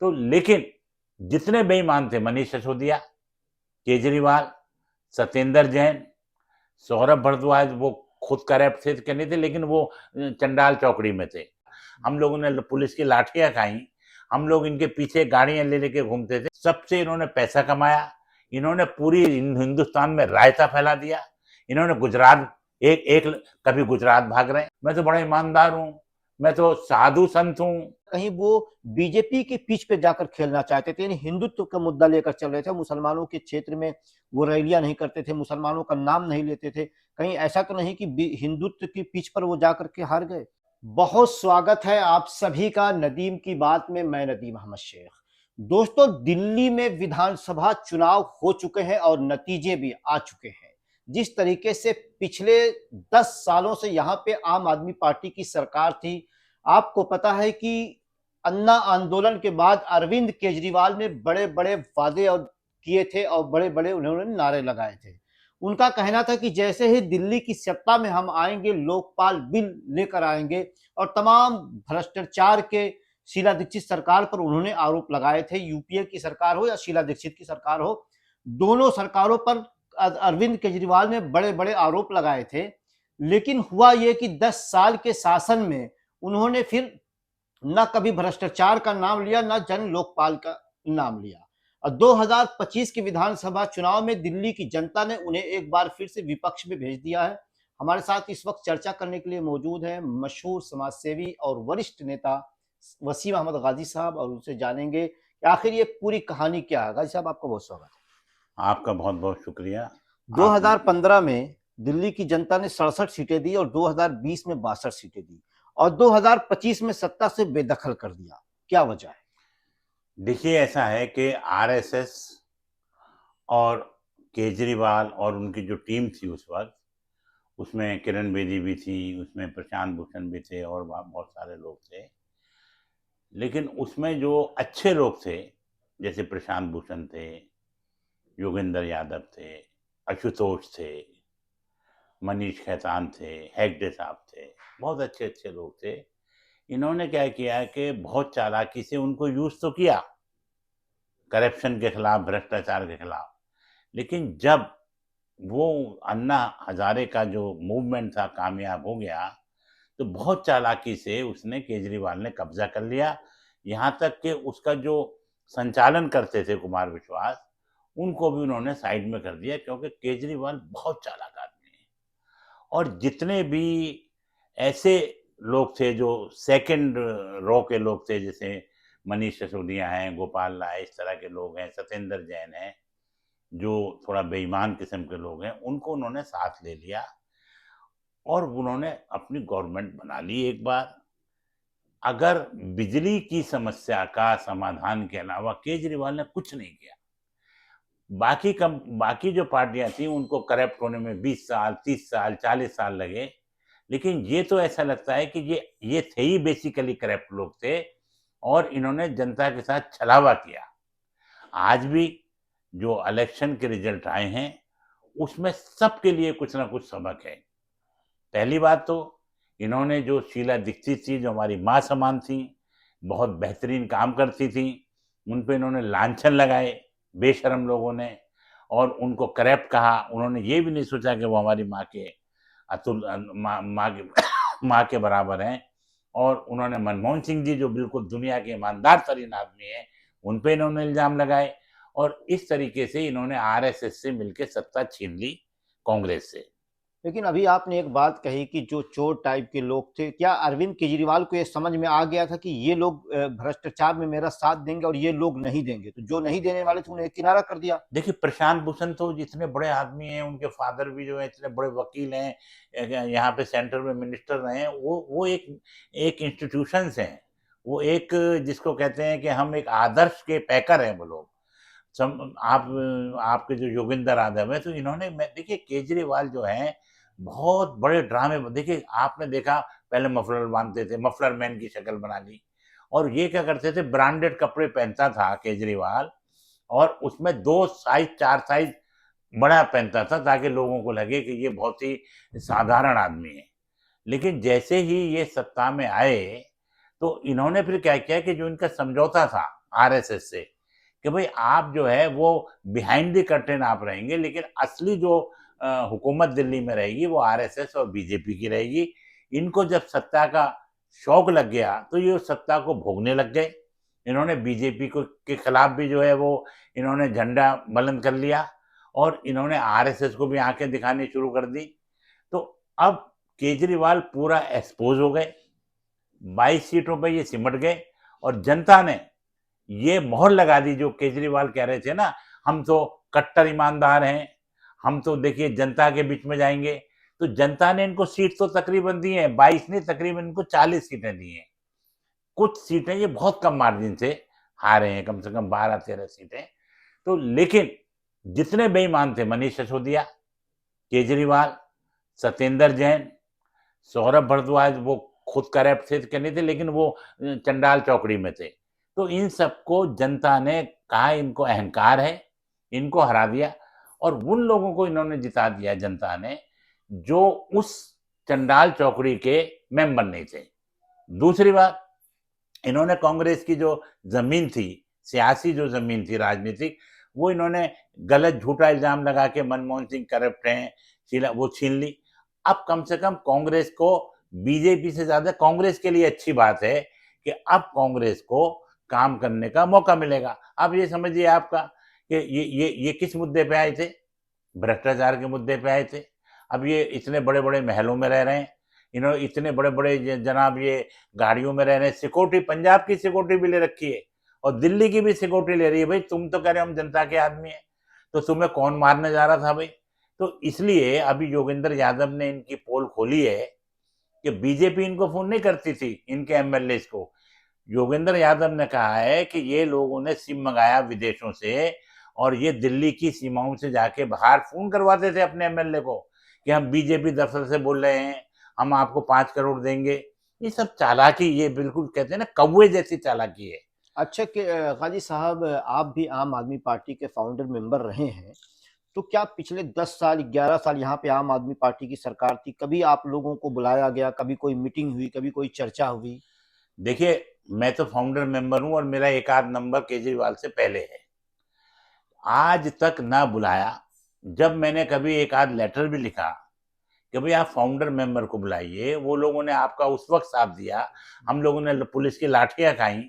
तो लेकिन जितने बेईमान थे, मनीष सिसोदिया, केजरीवाल, सत्येंद्र जैन, सौरभ भारद्वाज, वो खुद करप्ट थे कि नहीं थे, लेकिन वो चंडाल चौकड़ी में थे। हम लोगों ने पुलिस की लाठियां खाई, हम लोग इनके पीछे गाड़ियां ले लेके घूमते थे। सबसे इन्होंने पैसा कमाया, इन्होंने पूरी हिंदुस्तान में रायता फैला दिया। इन्होंने गुजरात एक एक कभी गुजरात भाग रहे हैं। मैं तो बड़ा ईमानदार हूं, मैं तो साधु संत हूं। कहीं वो बीजेपी के पिच पे जाकर खेलना चाहते थे, यानी हिंदुत्व का मुद्दा लेकर चल रहे थे। मुसलमानों के क्षेत्र में वो रैलियां नहीं करते थे, मुसलमानों का नाम नहीं लेते थे। कहीं ऐसा तो नहीं कि हिंदुत्व की पिच पर वो जाकर के हार गए। बहुत स्वागत है आप सभी का नदीम की बात में। मैं नदीम अहमद शेख। दोस्तों, दिल्ली में विधानसभा चुनाव हो चुके हैं और नतीजे भी आ चुके हैं। जिस तरीके से पिछले 10 सालों से यहाँ पे आम आदमी पार्टी की सरकार थी, आपको पता है कि अन्ना आंदोलन के बाद अरविंद केजरीवाल ने बड़े बड़े वादे और किए थे और बड़े बड़े उन्होंने नारे लगाए थे। उनका कहना था कि जैसे ही दिल्ली की सत्ता में हम आएंगे, लोकपाल बिल लेकर आएंगे, और तमाम भ्रष्टाचार के शीला दीक्षित सरकार पर उन्होंने आरोप लगाए थे। यूपीए की सरकार हो या शीला दीक्षित की सरकार हो, दोनों सरकारों पर अरविंद केजरीवाल ने बड़े बड़े आरोप लगाए थे। लेकिन हुआ यह कि 10 साल के शासन में उन्होंने फिर न कभी भ्रष्टाचार का नाम लिया, न जन लोकपाल का नाम लिया। और 2025 के विधानसभा चुनाव में दिल्ली की जनता ने उन्हें एक बार फिर से विपक्ष में भेज दिया है। हमारे साथ इस वक्त चर्चा करने के लिए मौजूद है मशहूर समाजसेवी और वरिष्ठ नेता वसीम अहमद गाजी साहब, और उनसे जानेंगे कि आखिर ये पूरी कहानी क्या है। गाजी साहब, आपका बहुत स्वागत है। आपका बहुत बहुत शुक्रिया। 2015 में दिल्ली की जनता ने 67 सीटें दी और 2020 में 62 सीटें दी, और 2025 में सत्ता से बेदखल कर दिया। क्या वजह है? देखिए, ऐसा है कि आरएसएस और केजरीवाल और उनकी जो टीम थी उस वक्त, उसमें किरण बेदी भी थी, उसमें प्रशांत भूषण भी थे और बहुत सारे लोग थे। लेकिन उसमें जो अच्छे लोग थे, जैसे प्रशांत भूषण थे, योगेंद्र यादव थे, आशुतोष थे, मनीष खैतान थे, हेगड़े साहब थे, बहुत अच्छे अच्छे लोग थे। इन्होंने क्या किया कि बहुत चालाकी से उनको यूज तो किया करप्शन के खिलाफ, भ्रष्टाचार के खिलाफ। लेकिन जब वो अन्ना हजारे का जो मूवमेंट था कामयाब हो गया, तो बहुत चालाकी से उसने, केजरीवाल ने कब्जा कर लिया। यहाँ तक कि उसका जो संचालन करते थे कुमार विश्वास, उनको भी उन्होंने साइड में कर दिया, क्योंकि केजरीवाल बहुत चालाक आदमी है। और जितने भी ऐसे लोग थे जो सेकंड रो के लोग थे, जैसे मनीष सिसोदिया हैं, गोपाल राय, इस तरह के लोग हैं, सत्येंद्र जैन हैं, जो थोड़ा बेईमान किस्म के लोग हैं, उनको उन्होंने साथ ले लिया और उन्होंने अपनी गवर्नमेंट बना ली एक बार। अगर बिजली की समस्या का समाधान के अलावा केजरीवाल ने कुछ नहीं किया। बाकी जो पार्टियां थी उनको करप्ट होने में 20 साल, 30 साल, 40 साल लगे, लेकिन ये तो ऐसा लगता है कि ये थे ही बेसिकली करप्ट लोग थे, और इन्होंने जनता के साथ छलावा किया। आज भी जो इलेक्शन के रिजल्ट आए हैं, उसमें सबके लिए कुछ ना कुछ सबक है। पहली बात तो, इन्होंने जो शीला दीक्षित थी, जो हमारी माँ समान थी, बहुत बेहतरीन काम करती थी, उन पे इन्होंने लांछन लगाए बेशरम लोगों ने, और उनको करप्ट कहा। उन्होंने ये भी नहीं सोचा कि वो हमारी माँ के अतुल माँ के बराबर हैं। और उन्होंने मनमोहन सिंह जी, जो बिल्कुल दुनिया के ईमानदार तरीन आदमी हैं, उन पे इन्होंने इल्जाम लगाए, और इस तरीके से इन्होंने आरएसएस से मिलकर सत्ता छीन ली, कांग्रेस से। लेकिन अभी आपने एक बात कही कि जो चोर टाइप के लोग थे, क्या अरविंद केजरीवाल को ये समझ में आ गया था कि ये लोग भ्रष्टाचार में मेरा साथ देंगे और ये लोग नहीं देंगे, तो जो नहीं देने वाले थे उन्हें किनारा कर दिया? देखिए, प्रशांत भूषण तो जितने बड़े आदमी हैं, उनके फादर भी जो है इतने बड़े वकील हैं, यहाँ पे सेंटर में मिनिस्टर रहे हैं, वो एक इंस्टीट्यूशंस हैं। वो एक, जिसको कहते हैं कि हम एक आदर्श के पैकर हैं वो लोग। आपके जो योगेंद्र यादव है, तो इन्होंने, देखिए केजरीवाल जो है बहुत बड़े ड्रामे। देखिए, आपने देखा, पहले मफलर बांधते थे, मफलर मैन की शक्ल बना ली, और ये क्या करते थे, ब्रांडेड कपड़े पहनता था केजरीवाल, और उसमें 2 साइज 4 साइज बड़ा पहनता था, ताकि लोगों को लगे कि ये बहुत ही साधारण आदमी है। लेकिन जैसे ही ये सत्ता में आए, तो इन्होंने फिर क्या किया कि जो इनका समझौता था आरएसएस से कि भाई आप जो है वो बिहाइंड द कर्टेन आप रहेंगे, लेकिन असली जो हुकूमत दिल्ली में रहेगी वो आरएसएस और बीजेपी की रहेगी। इनको जब सत्ता का शौक लग गया तो ये उस सत्ता को भोगने लग गए। इन्होंने बीजेपी को के खिलाफ भी जो है वो इन्होंने झंडा बुलंद कर लिया और इन्होंने आरएसएस को भी आंखें दिखानी शुरू कर दी। तो अब केजरीवाल पूरा एक्सपोज हो गए, 22 सीटों पर ये सिमट गए और जनता ने ये मोहर लगा दी। जो केजरीवाल कह रहे थे ना, हम तो कट्टर ईमानदार हैं, हम तो देखिए जनता के बीच में जाएंगे, तो जनता ने इनको सीट तो तकरीबन दी है, 22 नहीं तकरीबन इनको 40 सीटें दी हैं। कुछ सीटें ये बहुत कम मार्जिन से हारे हैं, कम से कम 12-13 सीटें। तो लेकिन जितने बेईमान थे, मनीष सिसोदिया, केजरीवाल, सत्येंद्र जैन, सौरभ भारद्वाज, वो खुद करप्ट थे कि नहीं थे, लेकिन वो चंडाल चौकड़ी में थे। तो इन सबको जनता ने कहा इनको अहंकार है, इनको हरा दिया और उन लोगों को इन्होंने जिता दिया जनता ने जो उस चंडाल चौकड़ी के मेंबर नहीं थे। दूसरी बात, इन्होंने कांग्रेस की जो जमीन थी, सियासी जो जमीन थी राजनीतिक, वो इन्होंने गलत झूठा इल्जाम लगा के मनमोहन सिंह करप्ट हैं वो छीन ली। अब कम से कम कांग्रेस को, बीजेपी से ज्यादा कांग्रेस के लिए अच्छी बात है कि अब कांग्रेस को काम करने का मौका मिलेगा। अब ये समझिए आपका कि ये किस मुद्दे पे आए थे? भ्रष्टाचार के मुद्दे पे आए थे। अब ये इतने बड़े बड़े महलों में रह रहे हैं, इन्होंने इतने बड़े बड़े जनाब ये गाड़ियों में रह रहे हैं, सिक्योरिटी पंजाब की सिक्योरिटी भी ले रखी है और दिल्ली की भी सिक्योरिटी ले रही है। भाई तुम तो कह रहे हो हम जनता के आदमी हैं, तो तुम्हें कौन मारने जा रहा था भाई? तो इसलिए अभी योगेंद्र यादव ने इनकी पोल खोली है कि बीजेपी इनको फोन नहीं करती थी, इनके एमएलए को। योगेंद्र यादव ने कहा है कि ये लोगों ने सिम मंगाया विदेशों से और ये दिल्ली की सीमाओं से जाके बाहर फोन करवाते थे अपने एमएलए को कि हम बीजेपी दफ्तर से बोल रहे हैं, हम आपको 5 करोड़ देंगे। ये सब चालाकी, ये बिल्कुल कहते हैं ना कौवे जैसी चालाकी है। अच्छा कि काजी साहब, आप भी आम आदमी पार्टी के फाउंडर मेंबर रहे हैं, तो क्या पिछले 10 साल 11 साल यहाँ पे आम आदमी पार्टी की सरकार थी, कभी आप लोगों को बुलाया गया, कभी कोई मीटिंग हुई, कभी कोई चर्चा हुई? देखिए, मैं तो फाउंडर मेंबर हूं और मेरा एक आध नंबर केजरीवाल से पहले है। आज तक ना बुलाया। जब मैंने कभी एक आध लेटर भी लिखा कि भाई आप फाउंडर मेंबर को बुलाइए, वो लोगों ने आपका उस वक्त साथ दिया। हम लोगों ने पुलिस की लाठियां खाई,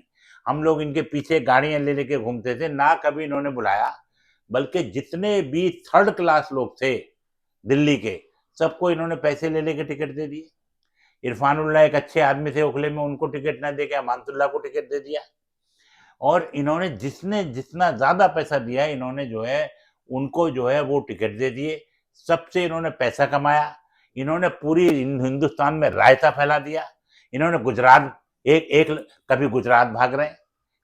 हम लोग इनके पीछे गाड़ियां ले लेके घूमते थे, ना कभी इन्होंने बुलाया। बल्कि जितने भी थर्ड क्लास लोग थे दिल्ली के, सबको इन्होंने पैसे ले लेके टिकट दे दिए। इरफानुल्लाह एक अच्छे आदमी थे ओखले में, उनको टिकट ना दे के अमानतुल्लाह को टिकट दे दिया। और इन्होंने जिसने जितना ज्यादा पैसा दिया, इन्होंने जो है उनको जो है वो टिकट दे दिए। सबसे इन्होंने पैसा कमाया। इन्होंने पूरी हिंदुस्तान में रायता फैला दिया। इन्होंने गुजरात एक एक कभी गुजरात भाग रहे हैं,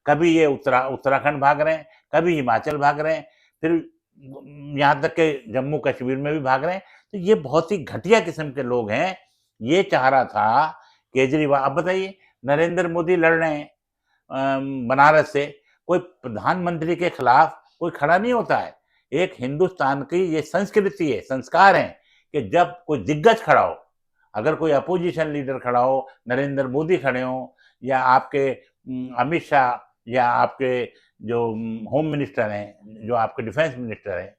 कभी ये उत्तराखंड भाग रहे हैं, कभी हिमाचल भाग रहे हैं, फिर यहाँ तक के जम्मू कश्मीर में भी भाग रहे हैं। तो ये बहुत ही घटिया किस्म के लोग हैं। ये चाह रहा था केजरीवाल। अब बताइए, नरेंद्र मोदी लड़ रहे हैं बनारस से, कोई प्रधानमंत्री के खिलाफ कोई खड़ा नहीं होता है। एक हिंदुस्तान की ये संस्कृति है, संस्कार है कि जब कोई दिग्गज खड़ा हो, अगर कोई अपोजिशन लीडर खड़ा हो, नरेंद्र मोदी खड़े हो या आपके अमित शाह या आपके जो होम मिनिस्टर हैं, जो आपके डिफेंस मिनिस्टर हैं,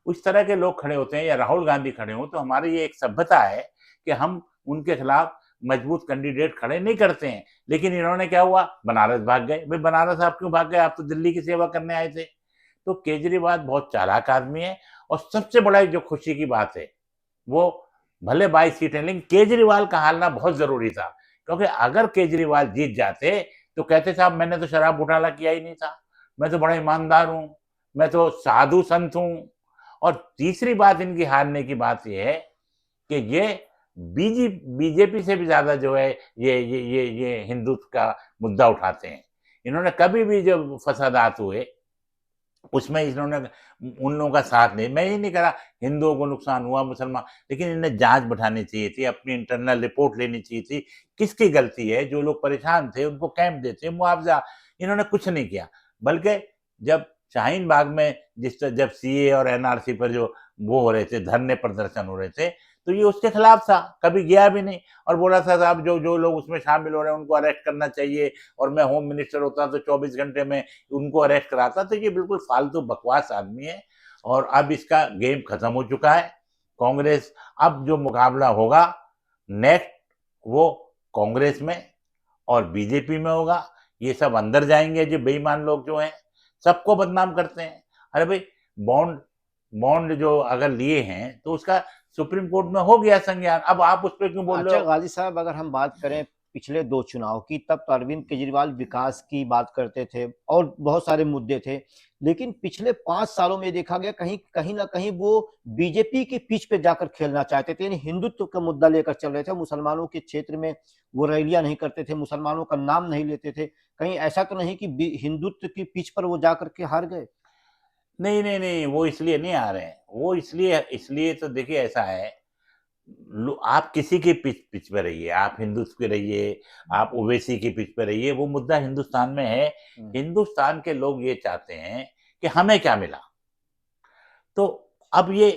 उस तरह के लोग खड़े होते हैं या राहुल गांधी खड़े हो, तो हमारी ये एक सभ्यता है कि हम उनके खिलाफ मजबूत कैंडिडेट खड़े नहीं करते हैं। लेकिन इन्होंने क्या हुआ, बनारस भाग गए। भाई बनारस आप क्यों भाग गए? आप तो दिल्ली की सेवा करने आए थे। तो केजरीवाल बहुत चालाक आदमी है। और सबसे बड़ा जो खुशी की बात है, वो भले 22 सीटें, लेकिन केजरीवाल का हारना बहुत जरूरी था। क्योंकि अगर केजरीवाल जीत जाते तो कहते साहब मैंने तो शराब घोटाला किया ही नहीं था, मैं तो बड़ा ईमानदार हूं, मैं तो साधु संत हूं। और तीसरी बात इनकी हारने की बात यह है कि ये बीजेपी से भी ज्यादा जो है ये हिंदुत्व का मुद्दा उठाते हैं। इन्होंने कभी भी जब फसादात हुए उसमें इन्होंने उन लोगों का साथ नहीं। मैं ये नहीं कह रहा हिंदुओं को नुकसान हुआ, मुसलमान, लेकिन इन्हें जांच बैठानी चाहिए थी, अपनी इंटरनल रिपोर्ट लेनी चाहिए थी, किसकी गलती है। जो लोग परेशान थे उनको कैंप देते, मुआवजा, इन्होंने कुछ नहीं किया। बल्कि जब शाहीन बाग में जब सीए और एनआरसी पर जो वो हो रहे थे, धरने प्रदर्शन हो रहे थे, तो ये उसके खिलाफ था, कभी गया भी नहीं और बोला था साहब जो जो लोग उसमें शामिल हो रहे हैं उनको अरेस्ट करना चाहिए, और मैं होम मिनिस्टर होता तो 24 घंटे में उनको अरेस्ट कराता। तो ये बिल्कुल फालतू बकवास आदमी है और अब इसका गेम खत्म हो चुका है। कांग्रेस, अब जो मुकाबला होगा नेक्स्ट, वो कांग्रेस में और बीजेपी में होगा। ये सब अंदर जाएंगे, जो बेईमान लोग जो हैं सबको बदनाम करते हैं। अरे भाई, बॉन्ड बॉन्ड जो अगर लिए हैं तो उसका सुप्रीम कोर्ट में हो गया संज्ञान, अब आप उस पर क्यों बोल रहे अच्छा हो? गाजी साहब, अगर हम बात करें पिछले 2 चुनाव की, तब तो अरविंद केजरीवाल विकास की बात करते थे और बहुत सारे मुद्दे थे, लेकिन पिछले 5 सालों में देखा गया कहीं कहीं ना कहीं वो बीजेपी के पिच पे जाकर खेलना चाहते थे, यानी हिंदुत्व का मुद्दा लेकर चल रहे थे। मुसलमानों के क्षेत्र में वो रैलियां नहीं करते थे, मुसलमानों का नाम नहीं लेते थे। कहीं ऐसा तो नहीं कि हिंदुत्व की पिच पर वो जाकर के हार गए? नहीं नहीं नहीं, वो इसलिए नहीं आ रहे हैं, वो इसलिए इसलिए तो देखिए ऐसा है, आप किसी की पिच पिच पे रहिए, आप हिंदुत्व के रहिए, आप ओवैसी की पिच पे रहिए, वो मुद्दा हिंदुस्तान में है। हिंदुस्तान के लोग ये चाहते हैं कि हमें क्या मिला। तो अब ये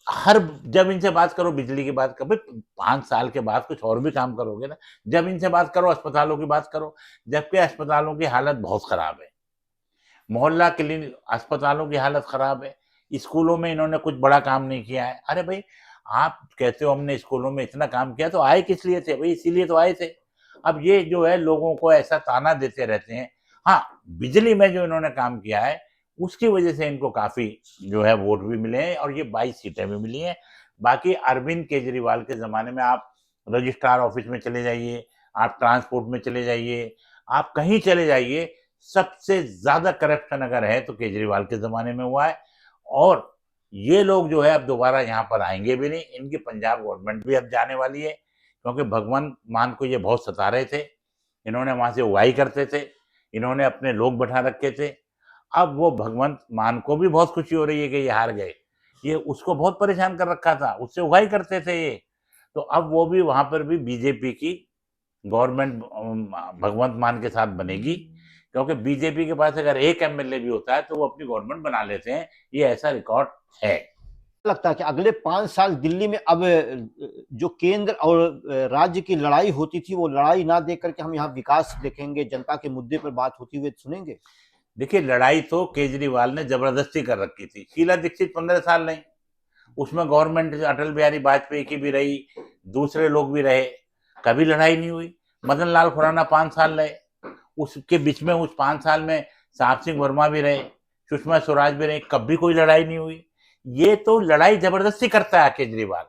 हर, जब इनसे बात करो बिजली की बात करो, 5 साल के बाद कुछ और भी काम करोगे ना। जब इनसे बात करो अस्पतालों की बात करो, जबकि अस्पतालों की हालत बहुत खराब है। मोहल्ला क्लिनिक अस्पतालों की हालत खराब है। स्कूलों में इन्होंने कुछ बड़ा काम नहीं किया है। अरे भाई, आप कहते हो हमने स्कूलों में इतना काम किया, तो आए किस लिए थे भाई? इसीलिए तो आए थे। अब ये जो है लोगों को ऐसा ताना देते रहते हैं। हाँ, बिजली में जो इन्होंने काम किया है उसकी वजह से इनको काफी जो है वोट भी मिले हैं और ये 22 सीटें भी मिली हैं। बाकी अरविंद केजरीवाल के जमाने में आप रजिस्ट्रार ऑफिस में चले जाइए, आप ट्रांसपोर्ट में चले जाइए, आप कहीं चले जाइए, सबसे ज्यादा करप्शन अगर है तो केजरीवाल के जमाने में हुआ है। और ये लोग जो है अब दोबारा यहाँ पर आएंगे भी नहीं, इनकी पंजाब गवर्नमेंट भी अब जाने वाली है, क्योंकि भगवंत मान को ये बहुत सता रहे थे। इन्होंने वहां से उगाही करते थे, इन्होंने अपने लोग बैठा रखे थे। अब वो भगवंत मान को भी बहुत खुशी हो रही है कि ये हार गए, ये उसको बहुत परेशान कर रखा था, उससे उगाही करते थे ये। तो अब वो भी वहां पर भी बीजेपी की गवर्नमेंट भगवंत मान के साथ बनेगी, क्योंकि बीजेपी के पास अगर एक एमएलए भी होता है तो वो अपनी गवर्नमेंट बना लेते हैं, ये ऐसा रिकॉर्ड है। लगता है कि अगले 5 साल दिल्ली में अब जो केंद्र और राज्य की लड़ाई होती थी, वो लड़ाई ना देख करके हम यहाँ विकास देखेंगे, जनता के मुद्दे पर बात होती हुए सुनेंगे? देखिए, लड़ाई तो केजरीवाल ने जबरदस्ती कर रखी थी। शीला दीक्षित 15 साल नहीं, उसमें गवर्नमेंट अटल बिहारी वाजपेयी की भी रही, दूसरे लोग भी रहे, कभी लड़ाई नहीं हुई। मदन लाल खुराना 5 साल रहे, उसके बीच में उस 5 साल में साहब सिंह वर्मा भी रहे, सुषमा स्वराज भी रहे, कभी कोई लड़ाई नहीं हुई। ये तो लड़ाई जबरदस्ती करता है केजरीवाल।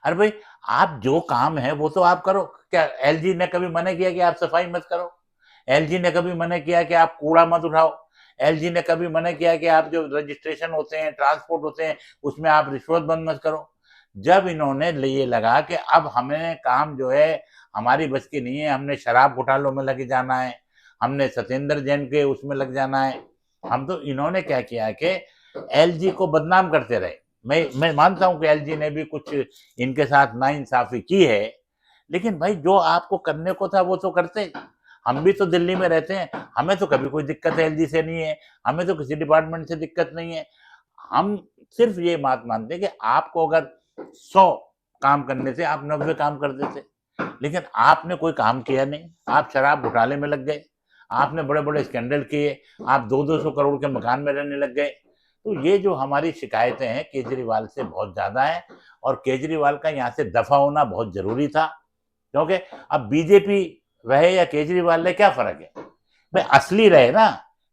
अरे भाई, आप जो काम है वो तो आप करो। क्या एलजी ने कभी मना किया कि आप सफाई मत करो? एलजी ने कभी मना किया कि आप कूड़ा मत उठाओ? एलजी ने कभी मना किया कि आप जो रजिस्ट्रेशन होते हैं, ट्रांसपोर्ट होते हैं, उसमें आप रिश्वत बंद मत करो? जब इन्होंने ये लगा कि अब हमें काम जो है हमारी बस की नहीं है, हमने शराब घोटालों में लग जाना है, हमने सत्येंद्र जैन के उसमें लग जाना है, हम तो इन्होंने क्या किया कि एलजी को बदनाम करते रहे। मैं मानता हूं कि एलजी ने भी कुछ इनके साथ नाइंसाफी की है, लेकिन भाई जो आपको करने को था वो तो करते। हम भी तो दिल्ली में रहते हैं, हमें तो कभी कोई दिक्कत एलजी से नहीं है, हमें तो किसी डिपार्टमेंट से दिक्कत नहीं है। हम सिर्फ ये बात मानते हैं कि आपको अगर 100 काम करने थे, आप 90 काम कर देते, लेकिन आपने कोई काम किया नहीं। आप शराब घोटाले में लग गए, आपने बड़े बड़े स्कैंडल किए, आप 200-200 करोड़ के मकान में रहने लग गए। तो ये जो हमारी शिकायतें हैं केजरीवाल से बहुत ज्यादा है, और केजरीवाल का यहाँ से दफा होना बहुत जरूरी था, क्योंकि अब बीजेपी रहे या केजरीवाल रहे, क्या फर्क है भाई? असली रहे ना,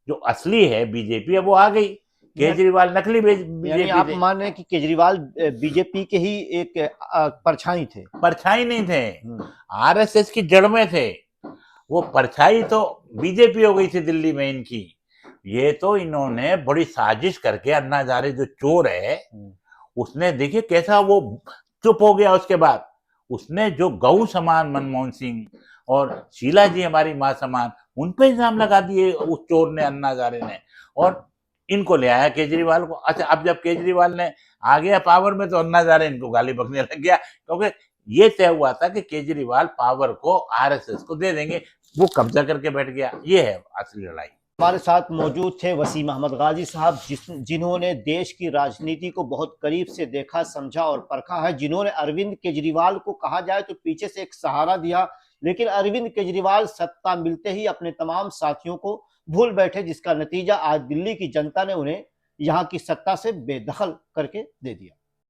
जो असली है बीजेपी, अब वो आ गई। केजरीवाल नकली यानी बीजेपी आप थे। मान रहे हैं कि केजरीवाल बीजेपी के ही एक परछाई थे? परछाई नहीं थे, आरएसएस की जड़ में थे। वो परछाई तो बीजेपी हो गई थी दिल्ली में इनकी। ये तो इन्होंने बड़ी साजिश करके, अन्ना हजारे जो चोर है, उसने देखिए कैसा वो चुप हो गया। उसके बाद उसने जो गौ समान मनमोहन सिंह और शीला जी हमारी माँ समान, उन पे इल्जाम लगा दिए उस चोर ने, अन्ना हजारे ने, और इनको ले आया केजरीवाल को। अच्छा, अब जब केजरीवाल ने आ गया पावर में तो अन्ना हजारे इनको गाली बकने लग गया, क्योंकि ये तय हुआ था कि केजरीवाल पावर को आरएसएस को दे देंगे। वो कब्जा करके बैठ गया। ये है असली लड़ाई। हमारे साथ मौजूद थे वसीम अहमद गाजी साहब, जिन्होंने देश की राजनीति को बहुत करीब से देखा, समझा और परखा है, जिन्होंने अरविंद केजरीवाल को कहा जाए तो पीछे से एक सहारा दिया, लेकिन अरविंद केजरीवाल सत्ता मिलते ही अपने तमाम साथियों को भूल बैठे, जिसका नतीजा आज दिल्ली की जनता ने उन्हें यहाँ की सत्ता से बेदखल करके दे दिया।